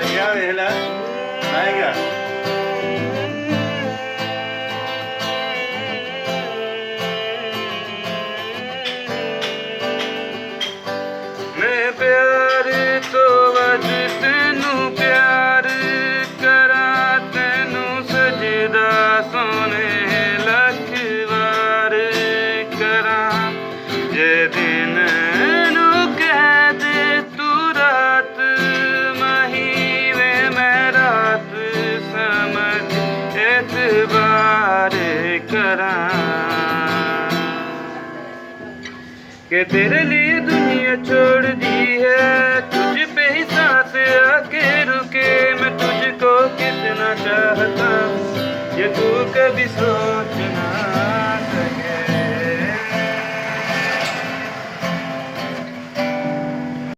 ਗਿਆ ਵੇਖ ਲੈ ਮੈਂ ਗਿਆ मैं प्यार तो वज तेनू प्यार करा तेनू सजदा सोने लख वार करा जे दिन नू कह दे तू रात मही वे मैं रात समझ एतबार करा कि तेरे लिए दुनिया छोड़ दी है तुझ पे ही सांस आके रुके मैं तुझको कितना चाहता ये तू कभी सोच